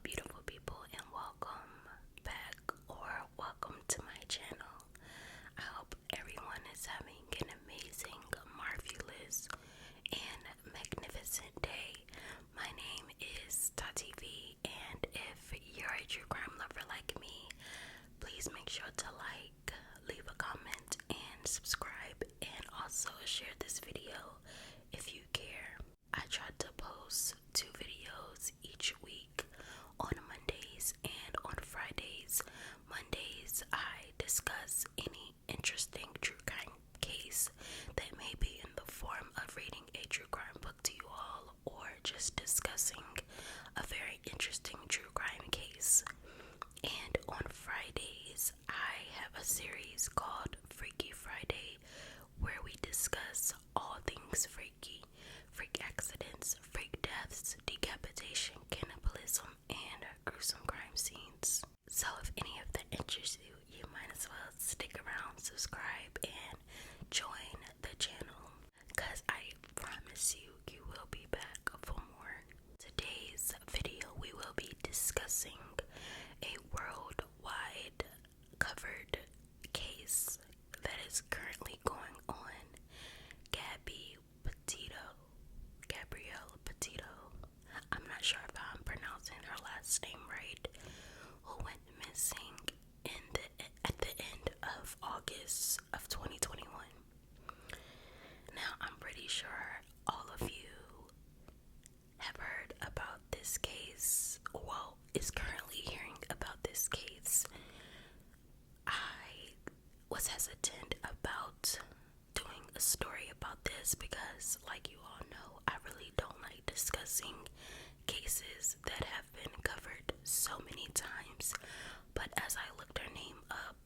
beautiful people, and welcome back or welcome to my channel. I hope everyone is having an amazing, marvelous, and magnificent day. My name is TatiV, and if you're a true crime lover like me, please make sure to like, leave a comment, and subscribe, and also share this video if you care. I try to post 2 videos each week on Mondays and on Fridays. Mondays, I discuss any interesting true crime case that may be in the form of reading a true crime book to you all, or just discussing a very interesting true crime case. And on Fridays, I have a series called Freaky Friday, where we discuss all things freaky: freak accidents, freak deaths, decapitation, cannibalism, and gruesome crime scenes. So if any of that interests you, you might as well stick around, subscribe, and join the channel, because I promise you, you will be back for more. Today's video, we will be discussing a worldwide covered case that is currently going on. Gabby Petito, Gabrielle Petito, I'm not sure if I'm pronouncing her last name right, who went missing at the end of August of 2021. Now, I'm pretty sure all of you have heard about this case, well, is currently hearing about this case. I was hesitant about doing a story about this because, like you all know, I really don't like discussing cases that have been covered so many times. But as I looked her name up,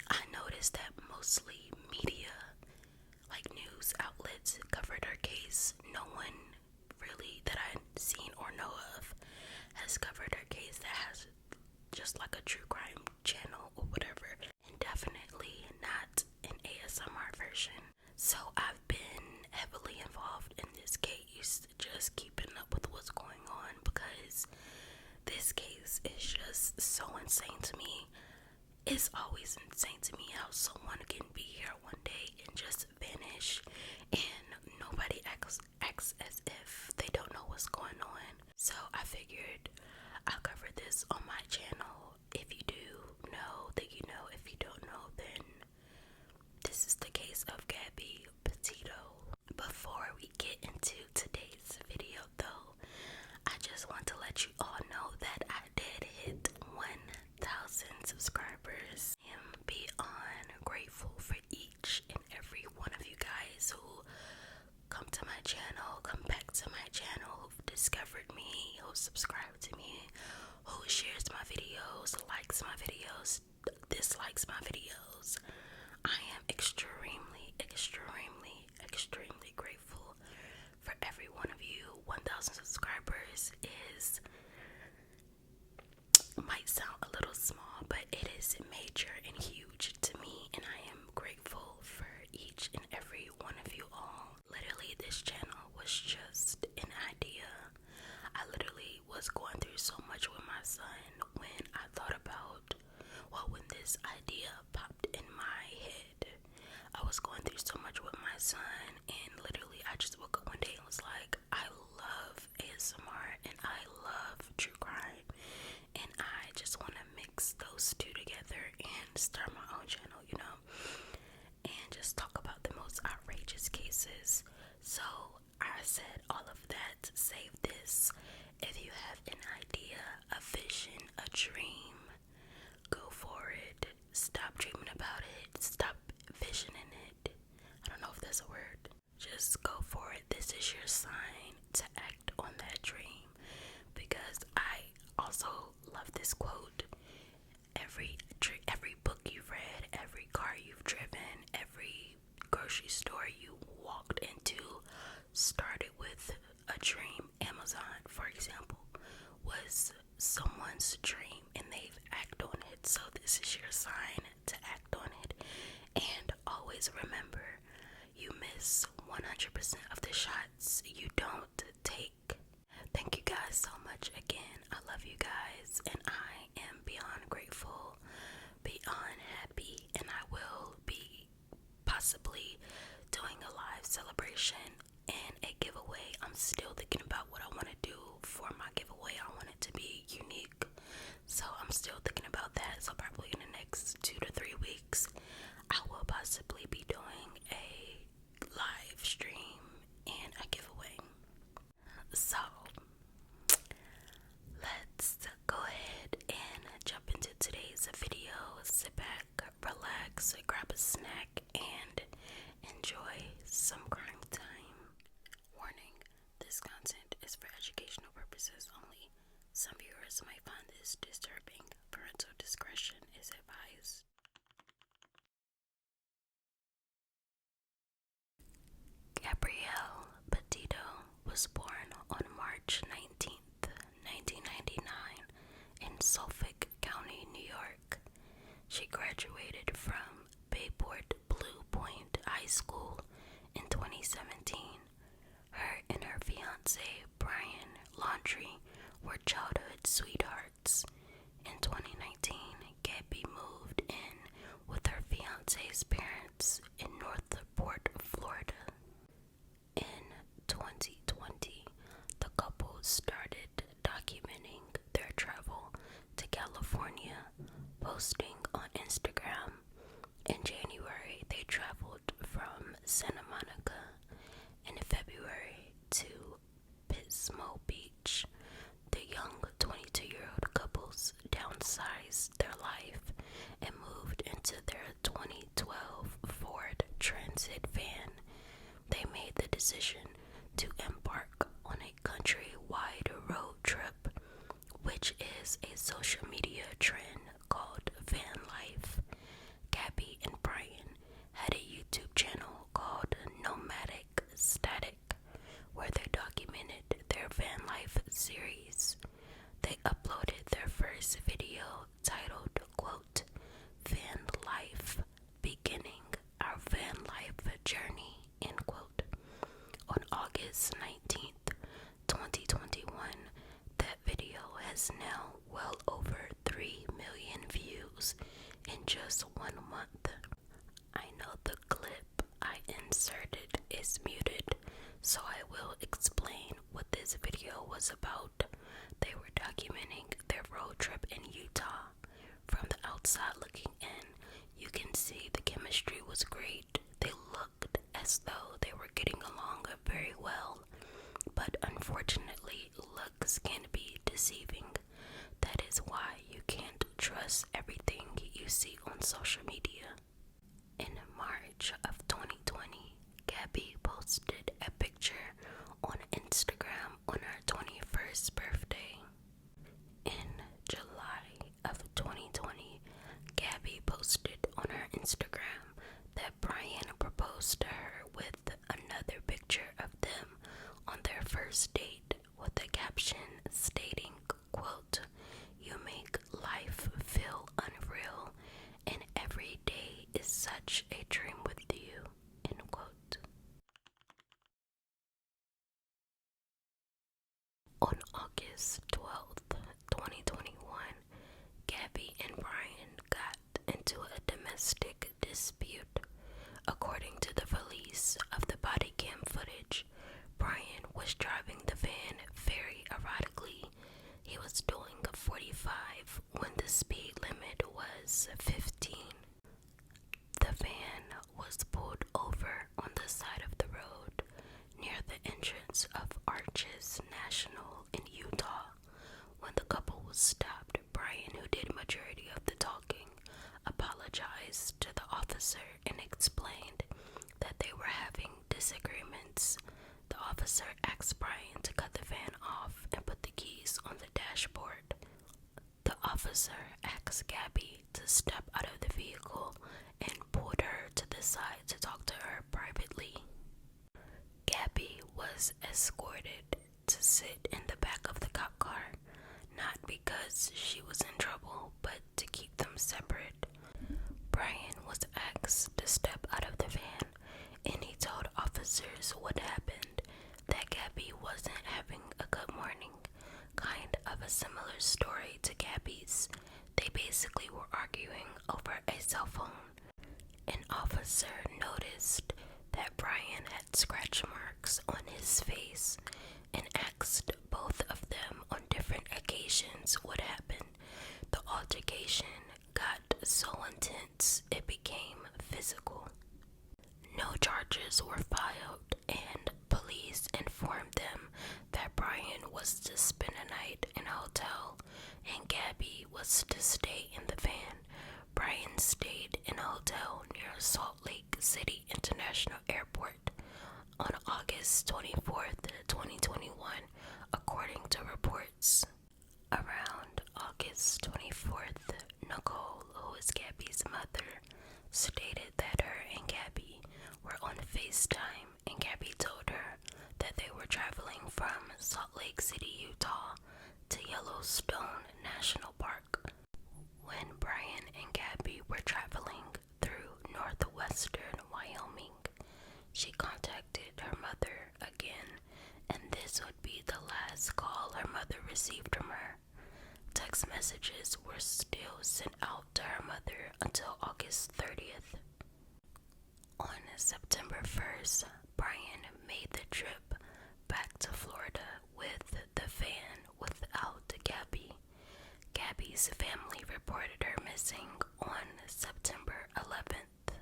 I noticed that mostly media, like news outlets, covered her case. No one really that I've seen or know of has covered her case that has just like a true crime channel or whatever, and definitely not an ASMR version. So I've been heavily involved in this case, just keeping up with what's going on, because this case is just so insane to me. It's always insane to me how someone can be here one day and just vanish, and nobody acts as if they don't know what's going on. So I figured I'll cover this on my channel. If you do know, then you know. If you don't know, then this is the case of Gabby Petito. Before we get into today's video though, I just want to let you all know that I did hit 1,000 subscribers. I am beyond grateful for each and every one of you guys who come to my channel, come back to my channel, who've discovered me, who subscribed to me, who shares my videos, likes my videos, dislikes my videos. I am extremely, extremely, extremely grateful for every one of you. 1,000 subscribers might sound a little small, but it is major and huge to me, and I am grateful for each and every one of you all. Literally, this channel was just an idea. I literally was going through so much with my son when I thought about, when this idea popped in my head. I was going through so much with my son, and literally I just woke up one day and was like, I love ASMR and I love true crime, and I just want to mix those two together and start my own channel, and just talk about the most outrageous cases. So I said all of that to save this. If you have an idea, a vision, a dream, go for it. Stop dreaming about it. Stop visioning it. I don't know if that's a word. Just go for it. This is your sign to act on that dream. Because I also love this quote. Every book you've read, every car you've driven, every grocery store you walked into started with a dream. Amazon, for example, was someone's dream and they've acted on it. So this is your sign to act on it. And always remember, you miss 100% of the shots you don't take. Thank you guys so much again. I love you guys. celebration and a giveaway. I'm still thinking about what I want to do for my giveaway. I want it to be unique, so I'm still thinking about that. So probably in the next 2 to 3 weeks, I will possibly be doing a live stream and a giveaway. So let's go ahead and jump into today's video. Sit back, relax, grab a snack, and enjoy some crime time. Warning, this content is for educational purposes only. Some viewers might find this disturbing. Parental discretion is advised. Gabrielle Petito was born on March 19th, 1999 in Suffolk County, New York. She graduated from Bayport Blue Point High School in 2017. Her and her fiance, Brian Laundrie, were childhood sweethearts. In 2019, Gabby moved in with her fiance's parents in Northport, Florida. In 2020, the couple started documenting their travel to California, posting on Instagram. In January, they traveled from Santa Monica. In February, to Pismo Beach. The young 22-year-old couples downsized their life and moved into their 2012 Ford Transit van. They made the decision to embark on a country-wide road trip, which is a social media trend called van life. Gabby and Brian had a YouTube channel called Nomadic Static, where they documented their van life series. They uploaded their first video titled, quote, Van Life, Beginning Our Van Life Journey, end quote. On August 19th, 2021, that video has now well over 3 million views in just 1 month. I know the clip I inserted is muted, so I will explain what this video was about. They were documenting their road trip in Utah. From the outside looking in, you can see the chemistry was great. They looked as though they were getting along very well, but unfortunately, looks can be deceiving. That is why you can't trust everything you see on social media. In March of 2020, Gabby posted a picture on Instagram on her 21st birthday. In July of 2020, Gabby posted on her Instagram that Brian proposed to her with another picture of them on their first date with a caption stating, quote, You make life feel unreal and every day is such a dream with you, end quote. On August 12th, 2021, Gabby and Brian got into a domestic dispute. According to the release of the body cam footage, Brian was driving the van very erratically. He was doing 45 when the speed limit was 15. The van was pulled over on the side of the road near the entrance of Arches National in Utah. When the couple was stopped, Brian, who did majority of the talking, apologized to the officer and explained that they were having disagreements. The officer asked Brian to cut the van off and put the keys on the dashboard. The officer asked Gabby to step out of the vehicle and pulled her to the side to talk to her privately. Gabby was escorted to sit in the back of the cop car, not because she was in trouble, but to keep them separate. Brian was asked to step out of the van, and he told officers what happened, that Gabby wasn't having a good morning, kind of a similar story to Gabby's. They basically were arguing over a cell phone. An officer noticed that Brian had his face and asked both of them on different occasions what happened. The altercation got so intense it became physical. No charges were filed, and police informed them that Brian was to spend a night in a hotel and Gabby was to stay in the van. Brian stayed in a hotel near Salt Lake City International Airport on August 24th, 2021, according to reports. Around August 24th, Nicole, who is Gabby's mother, stated that her and Gabby were on FaceTime, and Gabby told her that they were traveling from Salt Lake City, Utah to Yellowstone National Park. When Brian and Gabby were traveling through northwestern Wyoming, she contacted her mother again, and this would be the last call her mother received from her. Text messages were still sent out to her mother until August 30th. On September 1st, Brian made the trip back to Florida with the van without Gabby. Gabby's family reported her missing on September 11th.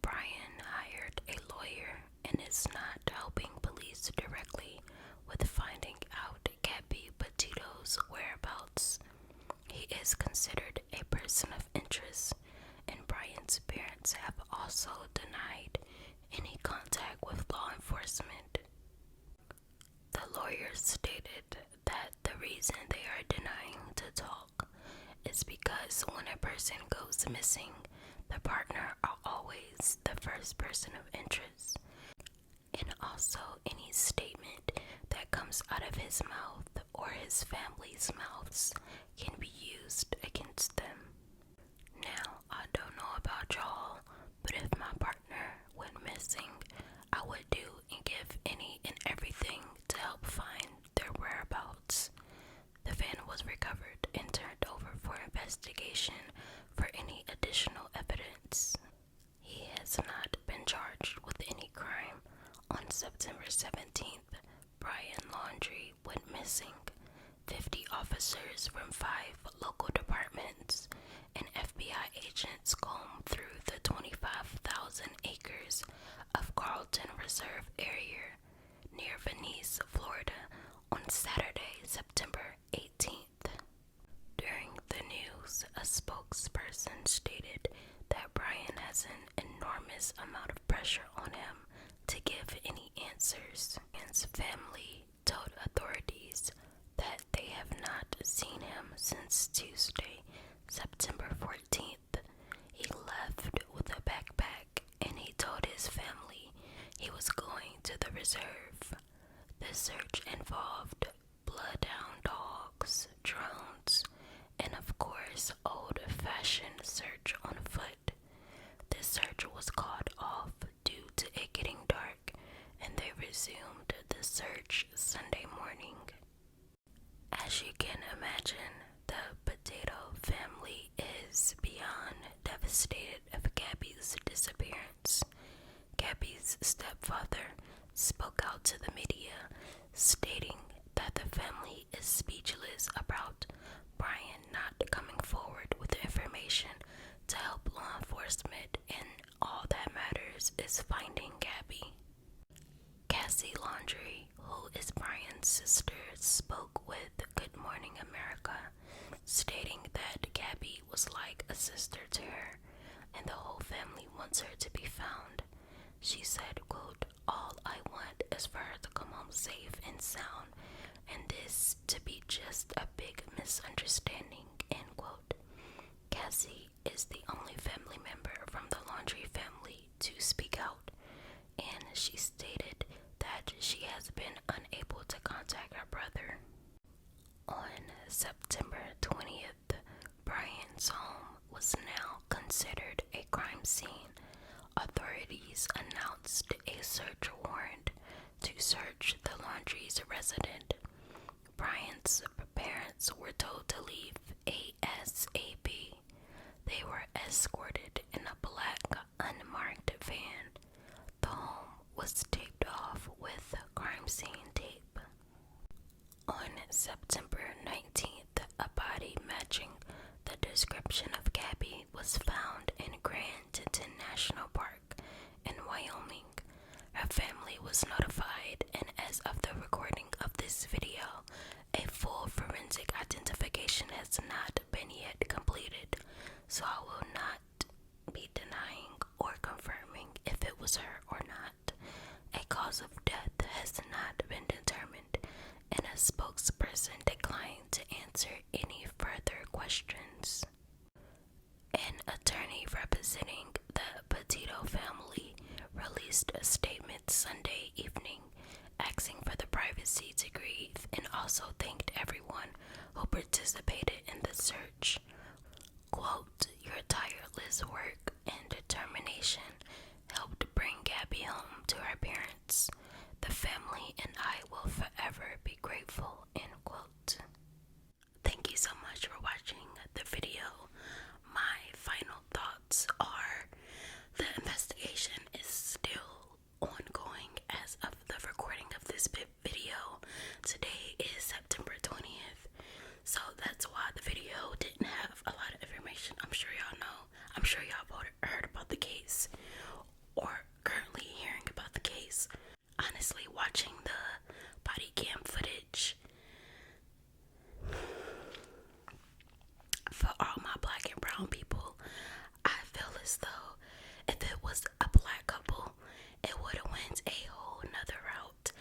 Brian hired a lawyer and is not helping police directly with finding out Gabby Petito's whereabouts. He is considered a person of interest, and Brian's parents have also denied any contact with law enforcement. The lawyer stated that the reason they are denying to talk is because when a person goes missing, the partner are always the first person of interest, and also any statement that comes out of his mouth or his family's mouths can be used against them. Now, I don't know about y'all, but if my partner went missing, I would do and give any and everything to help find their whereabouts. The van was recovered and turned over for investigation for any additional evidence. He has not been charged with any crime. On September 17th, Brian Laundrie went missing. 50 officers from 5 local departments and FBI agents combed through the 25,000 acres of Carlton Reserve area near Venice, Florida, on Saturday, September 18th. During the news, a spokesperson stated that Brian has an enormous amount of pressure on him to give any answers. His family told authorities that they have not seen him since Tuesday, September 14th. He left with a backpack and he told his family he was going to the reserve. The search involved bloodhound dogs, drones, and of course old-fashioned search on foot. The search was called off due to it getting dark, and they resumed the search Sunday morning. As you can imagine, the Petito family is beyond devastated of Gabby's disappearance. Gabby's stepfather spoke out to the media, stating that the family is speechless about Brian not coming forward with information to help law enforcement, and all that matters is finding Gabby. Cassie Laundrie, who is Brian's sister, spoke with Good Morning America, stating that Gabby was like a sister to her and the whole family wants her to be found. She said, quote, "All I want is for her to come home safe and sound, and this to be just a big misunderstanding," end quote. Cassie is the only family member from the Laundrie family to speak out, and she stated that she has been unable to contact her brother. On September 20th, Brian's home was now considered a crime scene. Authorities announced a search warrant to search the Laundrie's residence. Brian's parents were told to leave ASAP. They were escorted in a black unmarked van. The home was taped off with crime scene tape. On September 19th, a body matching the description of Gabby was found in Grand Teton National Park in Wyoming. Her family was notified, and as of the recording of this video, a full forensic identification has not been yet completed, so I will not be denying or confirming if it was her or not. A cause of death has not been determined, and a spokesperson declined to answer any further questions. An attorney representing the Petito family released a statement Sunday evening asking for the privacy to grieve and also thanked everyone who participated in the search. Quote, "Your tireless work and determination helped bring Gabby home to her parents. The family and I will forever be grateful," end quote. Thank you so much for watching the video. My final thoughts are the investigation is still ongoing as of the recording of this video. Today is September 20th, so that's why the video didn't have a lot of information. I'm sure y'all know. I'm sure y'all heard about the case or currently hearing about the case. Honestly, watching the body cam footage, for all my black and brown people, I feel as though if it was a black couple, it would have went a whole nother route.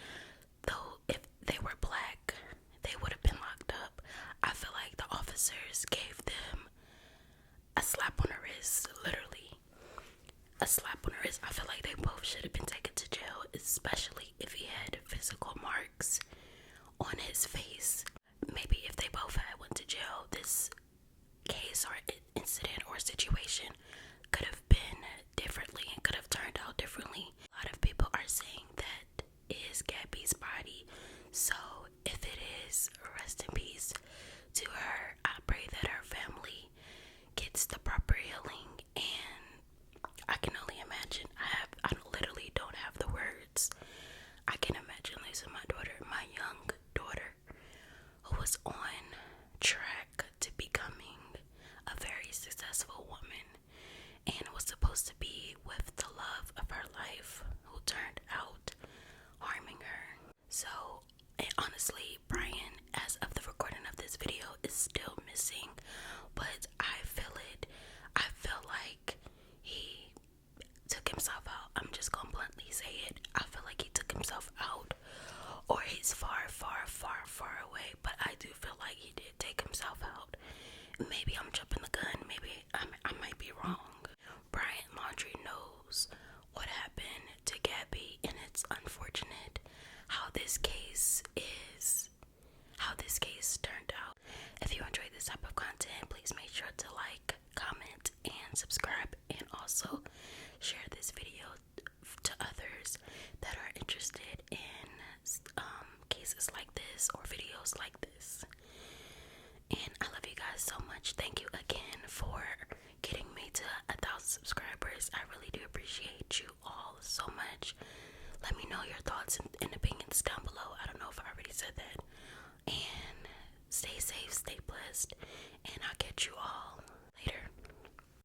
Though if they were black, they would have been locked up. I feel like the officers gave them a slap on the wrist, literally a slap on the wrist. I feel like they both should have been taken to jail, especially if he had physical marks on his face. Maybe if they both had went to jail, this case or incident or situation could have been differently and could have turned out differently. A lot of people are saying that is Gabby's body, so if it is, rest in peace to her. I pray that her family gets the proper healing, and I can only imagine. I literally don't have the words. I can imagine losing my daughter, my young daughter, who was on track to becoming a very successful woman and was supposed to be with the love of her life, who turned out harming her. So, and honestly, Brian, as of the recording of this video, is still missing, but I feel it. I feel like he took himself out. I'm just gonna bluntly say it. I feel like he took himself out, or he's far, far, far, far away, but I do feel like he did take himself out. Maybe I'm jumping the gun. Maybe I might be wrong. Brian Laundrie knows what happened to Gabby, and it's unfortunate how this case turned out. If you enjoyed this type of content, please make sure to like, comment, and subscribe, and also share this video to others that are interested in cases like this or videos like this. And I love you guys so much. Thank you again for getting me to 1,000 subscribers. I really do appreciate you all so much. Let me know your thoughts in